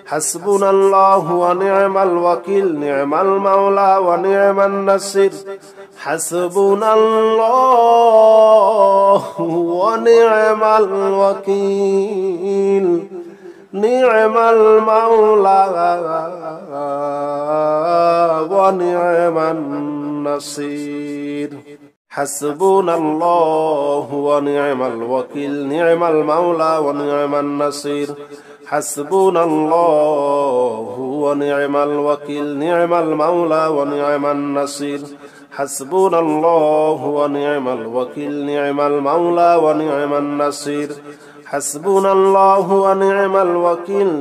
حسبنا الله ونعم الوكيل نعم المولى ونعم النصير حسبنا الله ونعم الوكيل نعم المولى ونعم النصير حسبنا الله ونعم الوكيل نعم المولى ونعم النصير حسبنا الله ونعم الوكيل نعم المولى ونعم النصير حسبنا الله ونعم الوكيل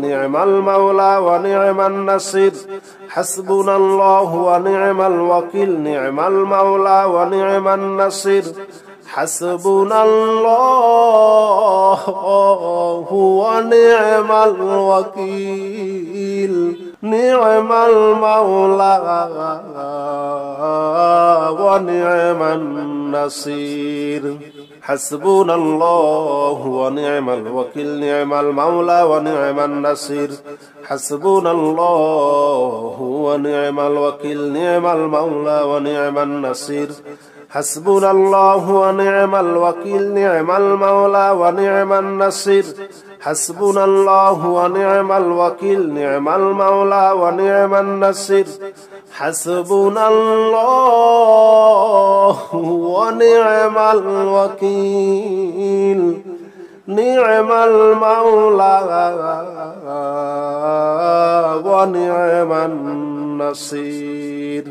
نعم المولى ونعم النصير حسبنا الله ونعم الوكيل نعم المولى ونعم النصير حسبنا الله ونعم الوكيل نعم المولى ونعم النصير حسبنا الله ونعم الوكيل نعم المولى ونعم النصير حسبنا الله ونعم الوكيل نعم المولى ونعم النصير حسبنا الله ونعم الوكيل نعم المولى ونعم النصير حسبنا الله ونعم الوكيل نعم المولى ونعم النصير حسبنا الله ونعم الوكيل نعم المولى ونعم النصير حسبنا الله ونعم الوكيل نعم المولى ونعم النصير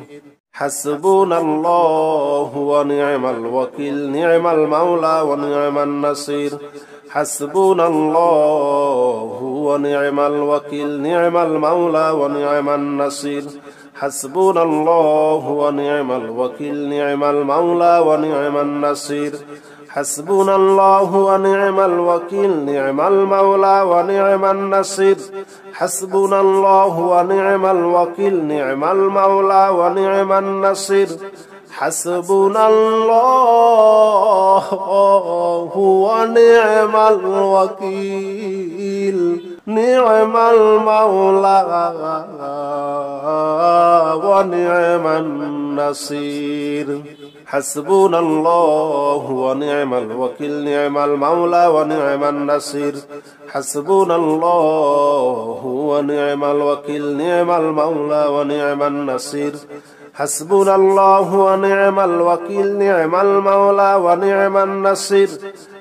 حسبنا الله ونعم الوكيل نعم المولى ونعم النصير حسبنا الله ونعم الوكيل نعم المولى ونعم النصير حسبنا الله ونعم الوكيل نعم المولى ونعم النصير حسبنا الله ونعم الوكيل نعم المولى ونعم النصير حسبنا الله ونعم الوكيل نعم المولى ونعم النصير حسبنا الله ونعم الوكيل نعم المولى ونعم النصير حسبنا الله ونعم الوكيل نعم المولى ونعم النصير حسبنا الله ونعم الوكيل نعم المولى ونعم النصير حسبنا الله ونعم الوكيل نعم المولى ونعم النصير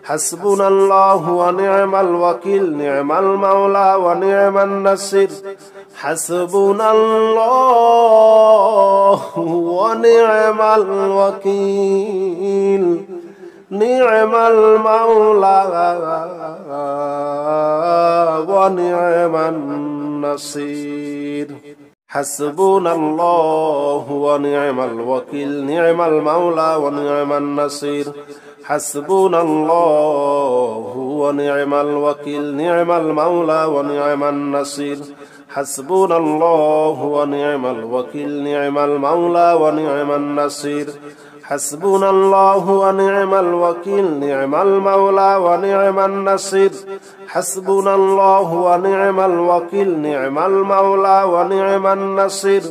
حسبنا الله ونعم الوكيل نعم المولى ونعم النصير حسبنا الله ونعم الوكيل نعم المولى ونعم النصير حسبنا الله ونعم الوكيل نعم المولى ونعم النصير حسبنا الله ونعم الوكيل نعم المولى ونعم النصير حسبنا الله ونعم الوكيل نعم المولى ونعم النصير حسبنا الله ونعم الوكيل نعم المولى ونعم النصير حسبنا الله ونعم الوكيل نعم المولى ونعم النصير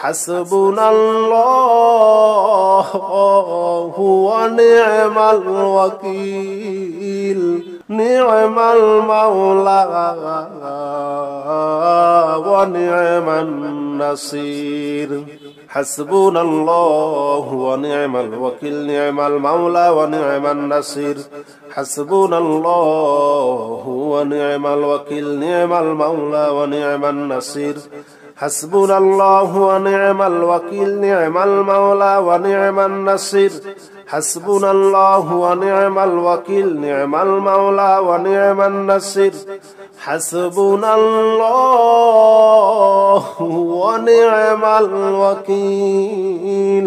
حسبنا الله ونعم الوكيل نعم المولى ونعم النصير حسبنا الله ونعم الوكيل نعم المولى ونعم النصير حسبنا الله ونعم الوكيل نعم المولى ونعم النصير حسبنا الله ونعم الوكيل نعم المولى ونعم النصير حسبنا الله ونعم الوكيل نعم المولى ونعم النصير حسبنا الله ونعم الوكيل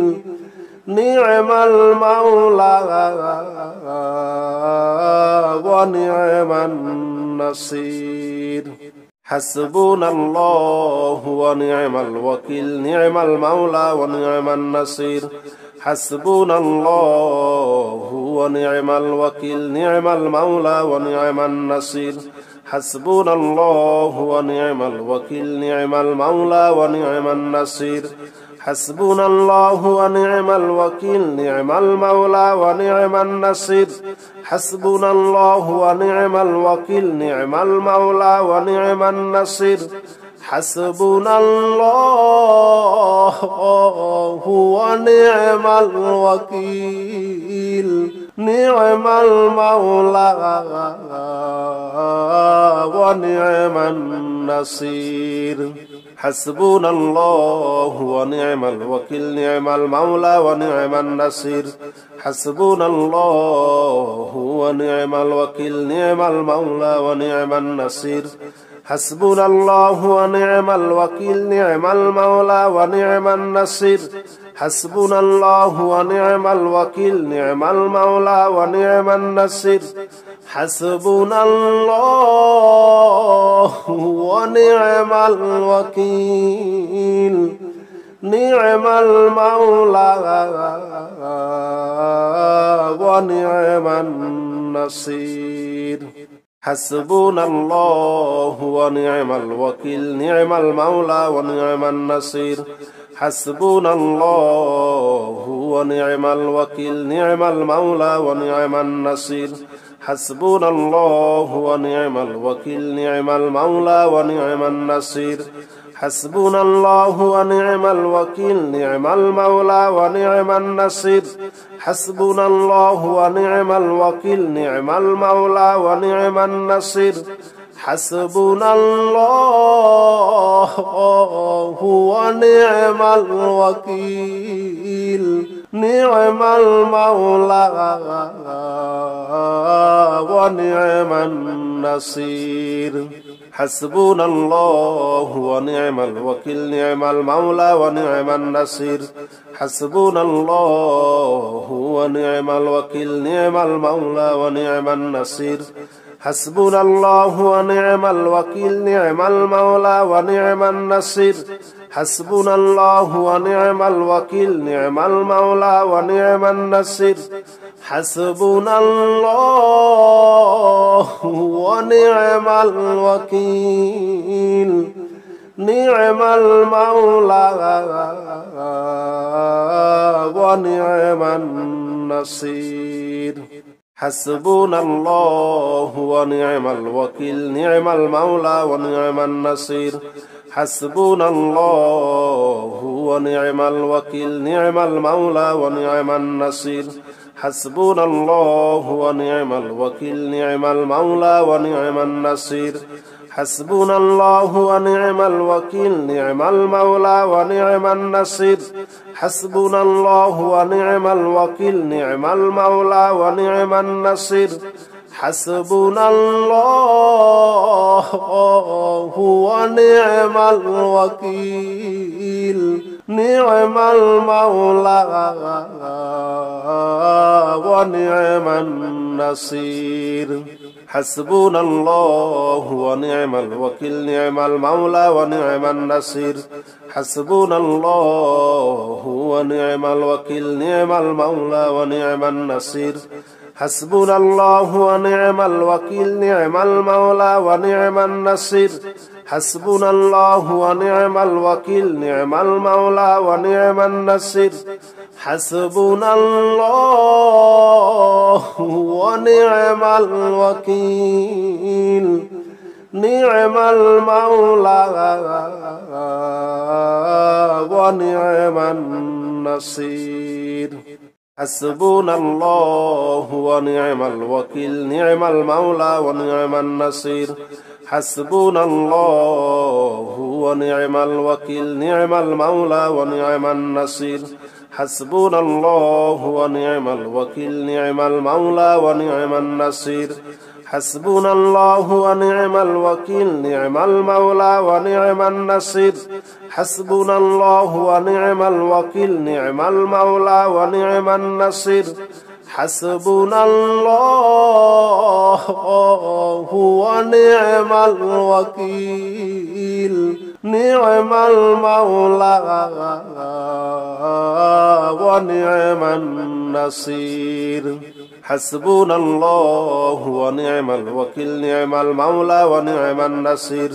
نعم المولى ونعم النصير حسبنا الله ونعم الوكيل نعم المولى ونعم النصير حسبنا الله ونعم الوكيل نعم المولى ونعم النصير حسبنا الله ونعم الوكيل نعم المولى ونعم النصير حسبنا الله ونعم الوكيل نعم المولى ونعم النصير حسبنا الله ونعم الوكيل نعم المولى ونعم النصير حسبنا الله ونعم الوكيل نعم المولى ونعم النصير حسبنا الله ونعم الوكيل نعم المولى ونعم النصير حسبنا الله ونعم الوكيل نعم المولى ونعم النصير حسبنا الله ونعم الوكيل نعم المولى ونعم النصير حسبنا الله ونعم الوكيل نعم المولى ونعم النصير حسبنا الله ونعم الوكيل نعم المولى ونعم النصير حسبنا الله ونعم الوكيل نعم المولى ونعم النصير حسبنا الله ونعم الوكيل نعم المولى ونعم النصير حسبنا الله ونعم الوكيل نعم المولى ونعم النصير حسبنا الله ونعم الوكيل نعم المولى ونعم النصير حسبنا الله ونعم الوكيل نعم المولى ونعم النصير حسبنا الله ونعم الوكيل نعم المولى ونعم النصير حسبنا الله ونعم الوكيل نعم المولى ونعم النصير حسبنا الله ونعم الوكيل نعم المولى ونعم النصير حسبنا الله ونعم الوكيل نعم المولى ونعم النصير حسبنا الله ونعم الوكيل نعم المولى ونعم النصير حسبنا الله ونعم الوكيل نعم المولى ونعم النصير حسبنا الله ونعم الوكيل نعم المولى ونعم النصير حسبنا الله ونعم الوكيل نعم المولى ونعم النصير حسبنا الله ونعم الوكيل نعم المولى ونعم النصير حسبنا الله ونعم الوكيل نعم المولى ونعم النصير حسبنا الله ونعم الوكيل نعم المولى ونعم النصير حسبنا الله ونعم الوكيل نعم المولى ونعم النصير حسبنا الله ونعم الوكيل نعم المولى ونعم النصير حسبنا الله ونعم الوكيل نعم المولى ونعم النصير حسبنا الله ونعم الوكيل نعم المولى ونعم النصير حسبنا الله ونعم الوكيل نعم المولى ونعم النصير حسبنا الله ونعم الوكيل نعم المولى ونعم النصير حسبنا الله ونعم الوكيل نعم المولى ونعم النصير حسبنا الله ونعم الوكيل نعم المولى ونعم النصير حسبنا الله ونعم الوكيل نعم المولى ونعم النصير حسبنا الله ونعم الوكيل نعم المولى ونعم النصير حسبنا الله ونعم الوكيل نعم المولى ونعم النصير حسبنا الله ونعم الوكيل نعم المولى ونعم النصير حسبنا الله ونعم الوكيل نعم المولى ونعم النصير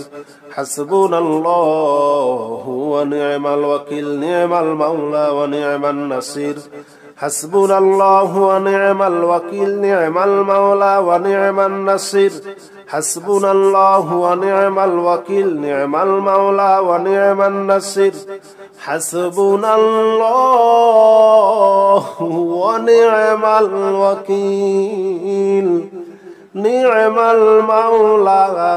حسبنا الله ونعم الوكيل نعم المولى ونعم النصير حسبنا الله ونعم الوكيل نعم المولى ونعم النصير حسبنا الله ونعم الوكيل نعم المولى ونعم النصير حسبنا الله ونعم الوكيل نعم المولى ونعم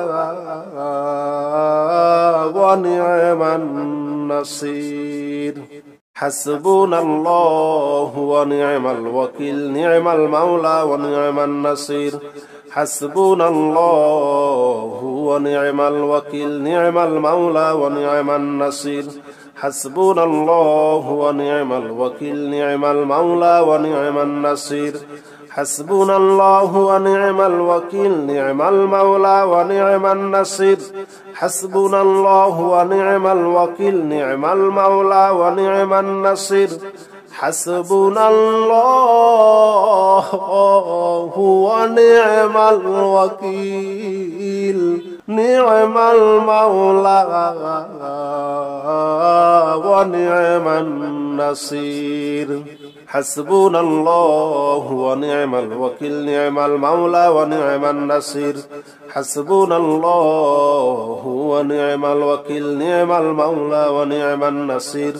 النصير حسبنا الله ونعم الوكيل نعم المولى ونعم النصير حسبنا الله ونعم الوكيل نعم المولى ونعم النصير حسبنا الله ونعم الوكيل نعم المولى ونعم النصير حسبنا الله ونعم الوكيل نعم المولى ونعم النصير حسبنا الله ونعم الوكيل نعم المولى ونعم النصير حسبنا الله ونعم الوكيل نعم المولى ونعم النصير حسبنا الله ونعم الوكيل نعم المولى ونعم النصير حسبنا الله ونعم الوكيل نعم المولى ونعم النصير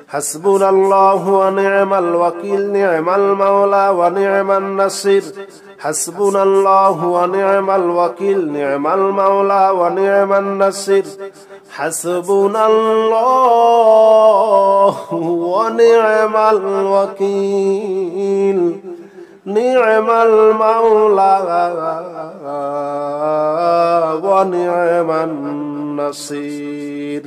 حسبنا الله ونعم الوكيل نعم المولى ونعم النصير حسبنا الله ونعم الوكيل نعم المولى ونعم النصير حسبنا الله ونعم الوكيل نعم المولى ونعم النصير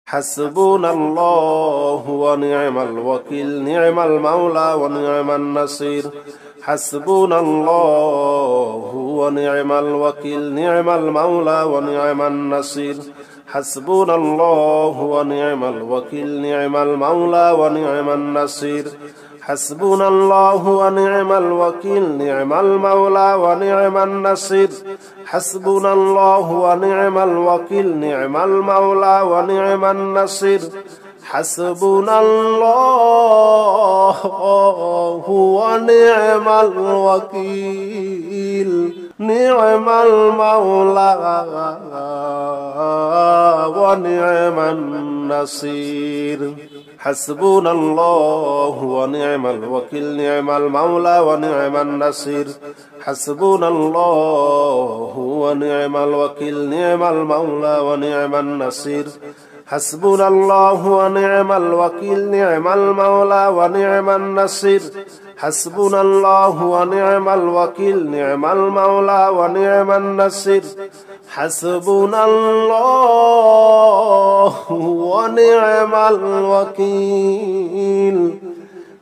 حسبنا الله ونعم الوكيل نعم المولى ونعم النصير حسبنا الله ونعم الوكيل نعم المولى ونعم النصير حسبنا الله ونعم الوكيل نعم المولى ونعم النصير حسبنا الله ونعم الوكيل نعم المولى ونعم النصير حسبنا الله ونعم الوكيل نعم المولى ونعم النصير حسبنا الله ونعم الوكيل نعم المولى ونعم النصير حسبنا الله ونعم الوكيل نعم المولى ونعم النصير حسبنا الله ونعم الوكيل نعم المولى ونعم النصير حسبنا الله ونعم الوكيل نعم المولى ونعم النصير حسبنا الله ونعم الوكيل نعم المولى ونعم النصير حسبنا الله ونعم الوكيل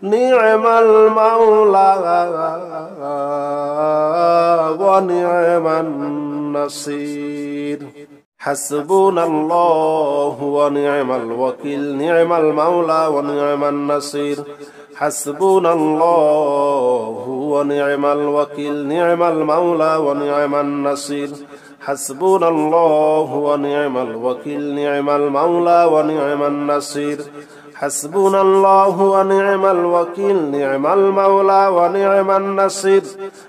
نعم المولى ونعم النصير حسبنا الله ونعم الوكيل نعم المولى ونعم النصير حسبنا الله ونعم الوكيل نعم المولى ونعم النصير حسبنا الله ونعم الوكيل نعم المولى ونعم النصير حسبنا الله ونعم الوكيل نعم المولى ونعم النصير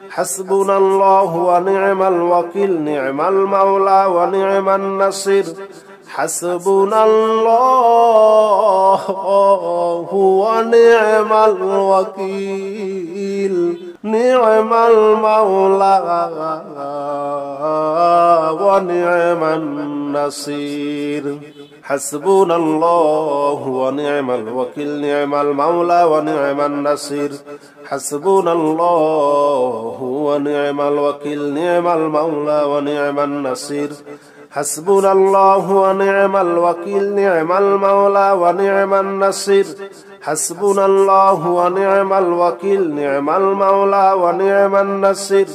حسبنا الله ونعم الوكيل نعم المولى ونعم النصير حسبنا الله ونعم الوكيل نعم المولى ونعم النصير حسبنا الله ونعم الوكيل نعم المولى ونعم النصير حسبنا الله ونعم الوكيل نعم المولى ونعم النصير حسبنا الله ونعم الوكيل نعم المولى ونعم النصير حسبنا الله ونعم الوكيل نعم المولى ونعم النصير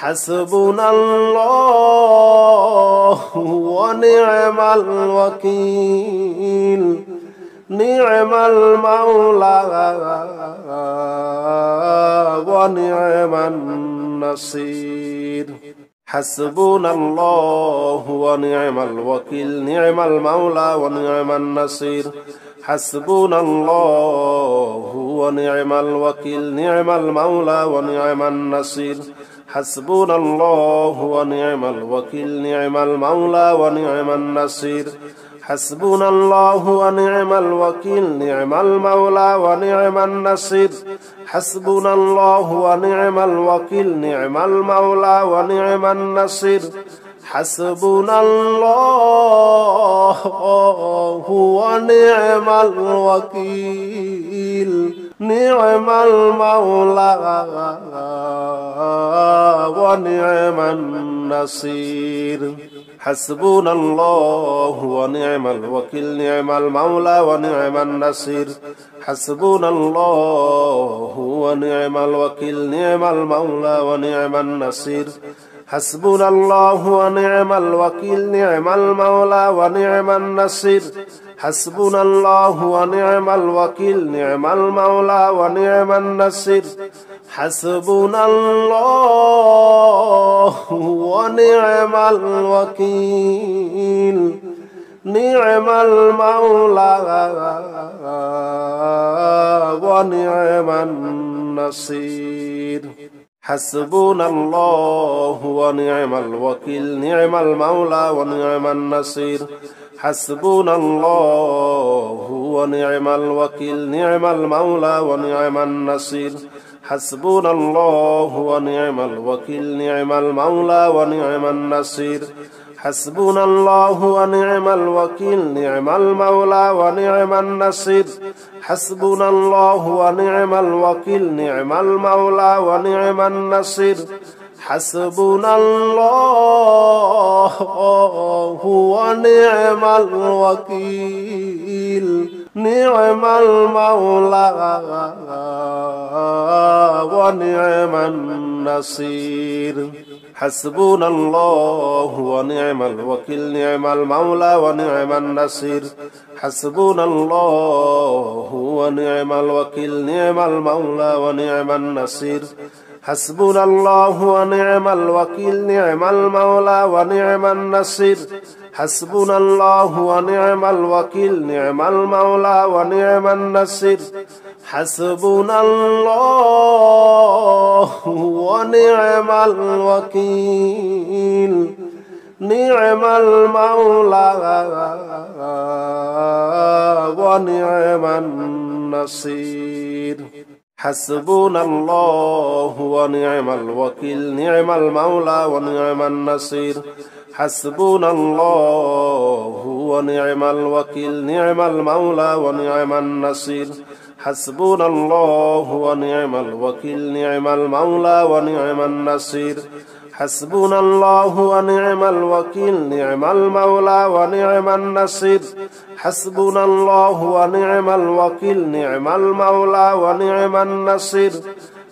حسبنا الله ونعم الوكيل نعم المولى ونعم النصير حسبنا الله ونعم الوكيل نعم المولى ونعم النصير حسبنا الله ونعم الوكيل نعم المولى ونعم النصير حسبنا الله ونعم الوكيل نعم المولى ونعم النصير حسبنا الله ونعم الوكيل نعم المولى ونعم النصير حسبنا الله ونعم الوكيل نعم المولى ونعم النصير حسبنا الله ونعم الوكيل نعم المولى ونعم النصير حسبنا الله ونعم الوكيل نعم المولى ونعم النصير حسبنا الله ونعم الوكيل نعم المولى ونعم النصير حسبنا الله ونعم الوكيل نعم المولى ونعم النصير حسبنا الله ونعم الوكيل نعم المولى ونعم النصير حسبنا الله ونعم الوكيل نعم المولى ونعم النصير حسبنا الله ونعم الوكيل نعم المولى ونعم النصير حسبنا الله ونعم الوكيل نعم المولى ونعم النصير حسبنا الله ونعم الوكيل نعم المولى ونعم النصير حسبنا الله ونعم الوكيل نعم المولى ونعم النصير حسبنا الله ونعم الوكيل نعم المولى ونعم النصير حسبنا الله ونعم الوكيل نعم المولى ونعم النصير حسبنا الله ونعم الوكيل نعم المولى ونعم النصير حسبنا الله ونعم الوكيل نعم المولى ونعم النصير حسبنا الله ونعم الوكيل نعم المولى ونعم النصير حسبنا الله ونعم الوكيل نعم المولى ونعم النصير حسبنا الله ونعم الوكيل نعم المولى ونعم النصير حسبنا الله ونعم الوكيل نعم المولى ونعم النصير حسبنا الله ونعم الوكيل نعم المولى ونعم النصير حسبنا الله ونعم الوكيل نعم المولى ونعم النصير حسبنا الله ونعم الوكيل نعم المولى ونعم النصير حسبنا الله ونعم الوكيل نعم المولى ونعم النصير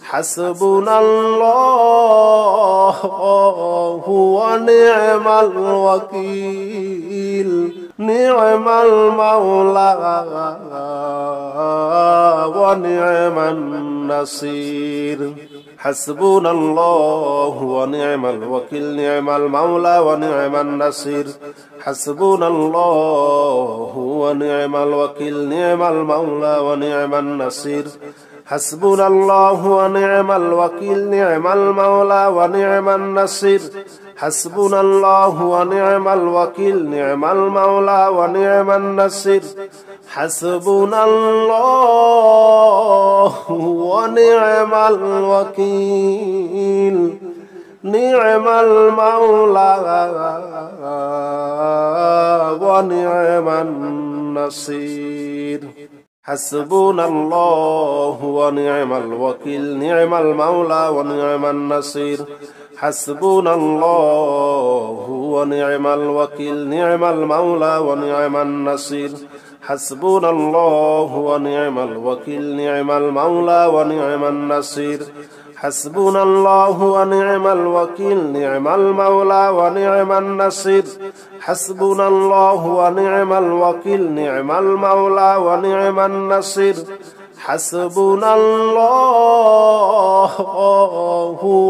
حسبنا الله ونعم الوكيل نعم المولى ونعم النصير حسبنا الله ونعم الوكيل نعم المولى ونعم النصير حسبنا الله ونعم الوكيل نعم المولى ونعم النصير حسبنا الله ونعم الوكيل نعم المولى ونعم النصير حسبنا الله ونعم الوكيل نعم المولى ونعم النصير حسبنا الله ونعم الوكيل نعم المولى ونعم النصير حسبنا الله ونعم الوكيل نعم المولى ونعم النصير حسبنا الله ونعم الوكيل نعم المولى ونعم النصير حسبنا الله ونعم الوكيل نعم المولى ونعم النصير حسبنا الله ونعم الوكيل نعم المولى ونعم النصير حسبنا الله ونعم الوكيل نعم المولى ونعم النصير حسبنا الله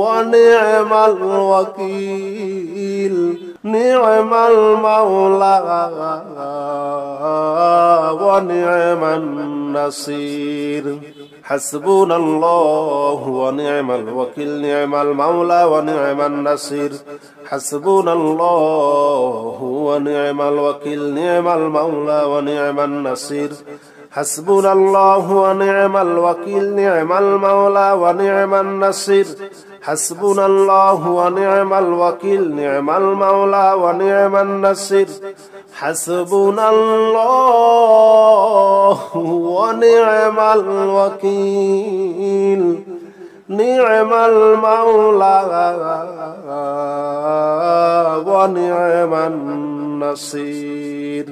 ونعم الوكيل نعم المولى ونعم النصير حسبنا الله ونعم الوكيل نعم المولى ونعم النصير حسبنا الله ونعم الوكيل نعم المولى ونعم النصير حسبنا الله ونعم الوكيل نعم المولى ونعم النصير حسبنا الله ونعم الوكيل نعم المولى ونعم النصير حسبنا الله ونعم الوكيل نعم المولى ونعم النصير